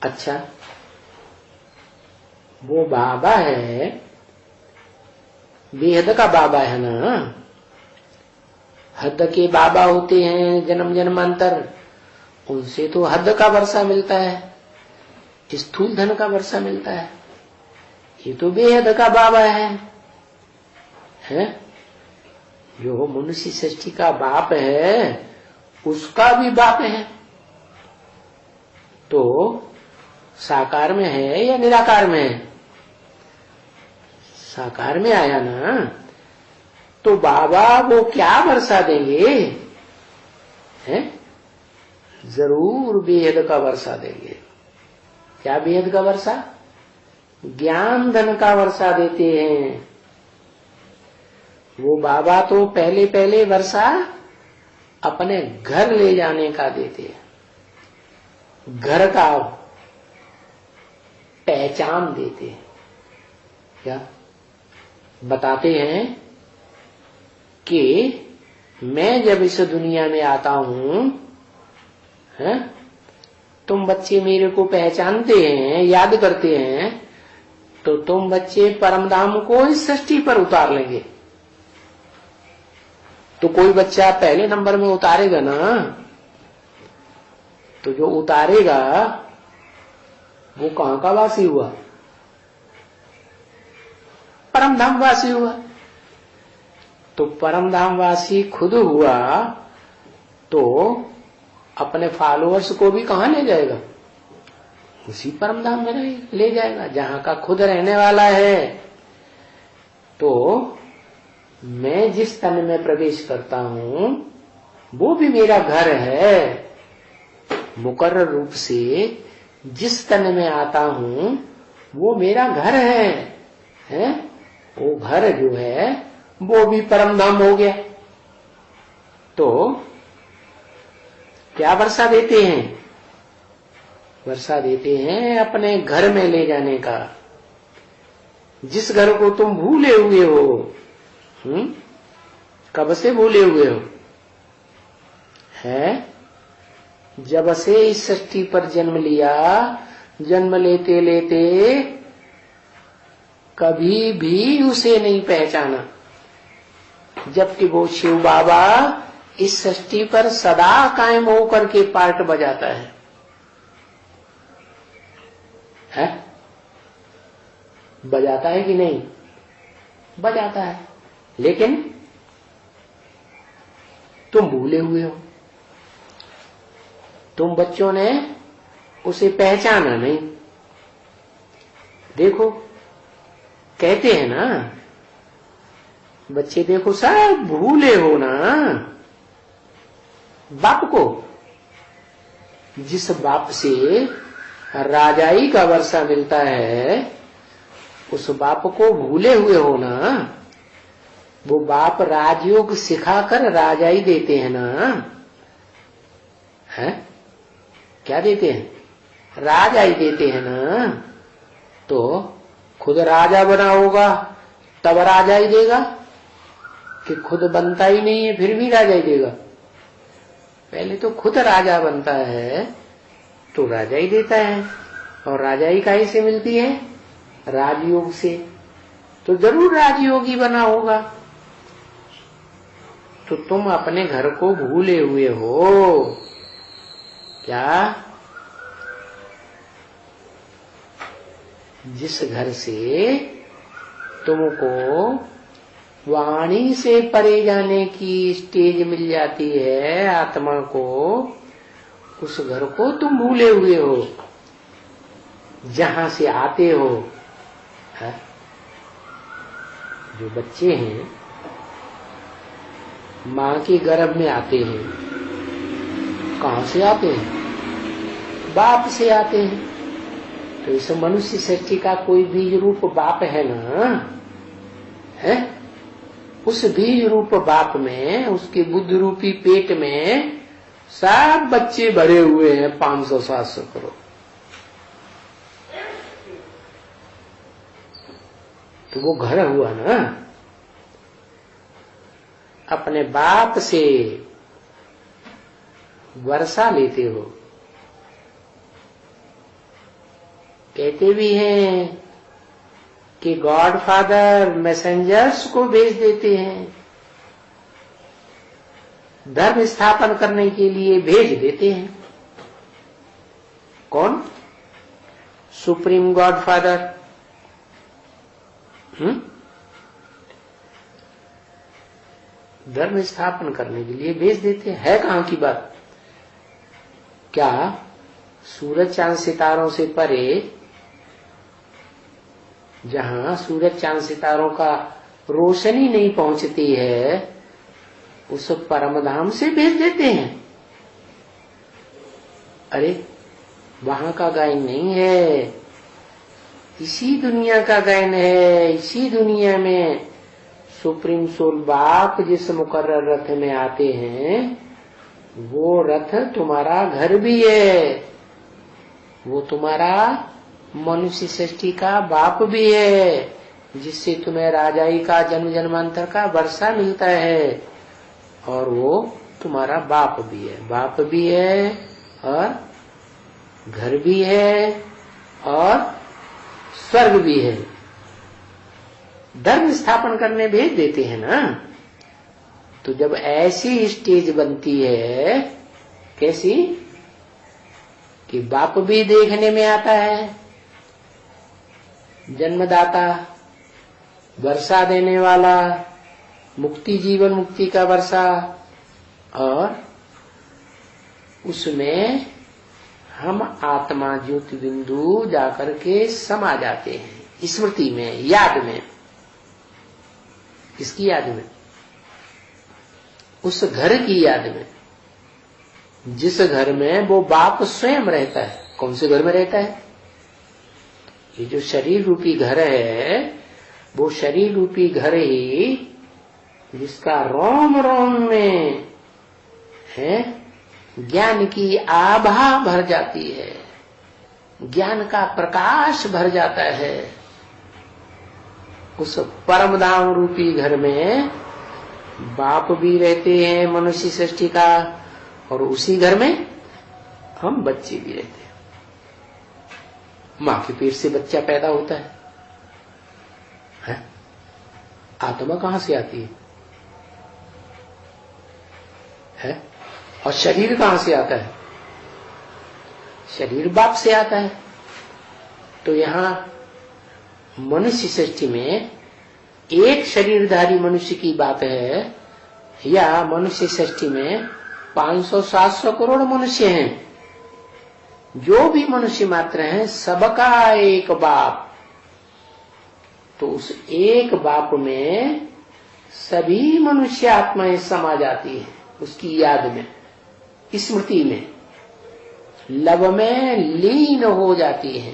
अच्छा, वो बाबा है, बेहद का बाबा है ना। हद के बाबा होते हैं जन्म जन्मांतर, उनसे तो हद का वर्षा मिलता है, स्थूल धन का वर्षा मिलता है। ये तो बेहद का बाबा है? जो मनुष्य सृष्टि का बाप है उसका भी बाप है। तो साकार में है या निराकार में है? साकार में आया ना, तो बाबा वो क्या वर्षा देंगे? हैं? जरूर बेहद का वर्षा देंगे। क्या बेहद का वर्षा? ज्ञान धन का वर्षा देते हैं। वो बाबा तो पहले पहले वर्षा अपने घर ले जाने का देते हैं, घर का पहचान देते हैं। क्या बताते हैं कि मैं जब इस दुनिया में आता हूं, तुम बच्चे मेरे को पहचानते हैं, याद करते हैं, तो तुम बच्चे परमधाम को इस सृष्टि पर उतार लेंगे। तो कोई बच्चा पहले नंबर में उतारेगा ना, तो जो उतारेगा वो कहां का वासी हुआ? परमधाम वासी हुआ। तो परमधाम वासी खुद हुआ तो अपने फॉलोअर्स को भी कहां ले जाएगा? उसी परमधाम में ले जाएगा जहां का खुद रहने वाला है। तो मैं जिस तन में प्रवेश करता हूं वो भी मेरा घर है। मुकर्रर रूप से जिस तन में आता हूं वो मेरा घर है? वो घर जो है वो भी परमधाम हो गया। तो क्या वर्षा देते हैं? वर्षा देते हैं अपने घर में ले जाने का। जिस घर को तुम भूले हुए हो, कब से भूले हुए हो? है जब से इस सृष्टि पर जन्म लिया, जन्म लेते लेते कभी भी उसे नहीं पहचाना, जबकि वो शिव बाबा इस सृष्टि पर सदा कायम होकर के पार्ट बजाता है? बजाता है कि नहीं? बजाता है, लेकिन तुम भूले हुए हो। तुम बच्चों ने उसे पहचाना नहीं। देखो कहते हैं ना बच्चे, देखो सब भूले हो ना बाप को। जिस बाप से राजाई का वर्षा मिलता है उस बाप को भूले हुए हो ना। वो बाप राजयोग सिखाकर राजाई देते हैं ना। है क्या देते हैं? राजाई देते हैं ना। तो खुद राजा बना होगा तब राजाई देगा, कि खुद बनता ही नहीं है फिर भी राजाई देगा? पहले तो खुद राजा बनता है तो राजाई देता है। और राजाई काहे से मिलती है? राजयोग से। तो जरूर राजयोगी बना होगा। तो तुम अपने घर को भूले हुए हो क्या? जिस घर से तुमको वाणी से परे जाने की स्टेज मिल जाती है आत्मा को, उस घर को तुम भूले हुए हो जहां से आते हो। है? जो बच्चे हैं माँ के गर्भ में आते हैं, कहां से आते हैं? बाप से आते हैं। तो इस मनुष्य सृष्टि का कोई बीज रूप बाप है ना, है? उस बीज रूप बाप में, उसके बुद्ध रूपी पेट में सब बच्चे भरे हुए हैं 500-700 करोड़। तो वो घर हुआ ना। अपने बाप से वर्षा लेते हो। कहते भी हैं कि गॉड फादर मैसेंजर्स को भेज देते हैं, धर्म स्थापन करने के लिए भेज देते हैं। कौन? Supreme God father. धर्म स्थापन करने के लिए भेज देते हैं। है कहां की बात? क्या सूरज चांद सितारों से परे, जहां सूरज चांद सितारों का रोशनी नहीं पहुंचती है, उस परम धाम से भेज देते हैं? अरे वहां का गायन नहीं है, इसी दुनिया का गायन है। इसी दुनिया में सुप्रीम सोल बाप जिस मुकर्रर रथ में आते हैं, वो रथ तुम्हारा घर भी है, वो तुम्हारा मनुष्य सृष्टि का बाप भी है, जिससे तुम्हें राजाई का जन्म जन्मांतर का वर्षा मिलता है, और वो तुम्हारा बाप भी है। बाप भी है और घर भी है और स्वर्ग भी है। धर्म स्थापन करने भेज देते हैं ना। तो जब ऐसी स्टेज बनती है, कैसी कि बाप भी देखने में आता है, जन्मदाता, वर्षा देने वाला, मुक्ति जीवन मुक्ति का वर्षा, और उसमें हम आत्मा ज्योति बिंदु जाकर के समा जाते हैं, स्मृति में, याद में। किसकी याद में? उस घर की याद में, जिस घर में वो बाप स्वयं रहता है। कौन से घर में रहता है? ये जो शरीर रूपी घर है, वो शरीर रूपी घर ही जिसका रोम रोम में है ज्ञान की आभा भर जाती है, ज्ञान का प्रकाश भर जाता है। उस परम धाम रूपी घर में बाप भी रहते हैं मनुष्य सृष्टि का, और उसी घर में हम बच्चे भी रहते हैं। माँ के पेट से बच्चा पैदा होता है? आत्मा कहां से आती है? और शरीर कहां से आता है? शरीर बाप से आता है। तो यहां मनुष्य सृष्टि में एक शरीरधारी मनुष्य की बात है, या मनुष्य सृष्टि में 500-700 करोड़ मनुष्य हैं? जो भी मनुष्य मात्र हैं, सबका एक बाप। तो उस एक बाप में सभी मनुष्य आत्माएं समा जाती है, उसकी याद में, स्मृति में, लब में लीन हो जाती है।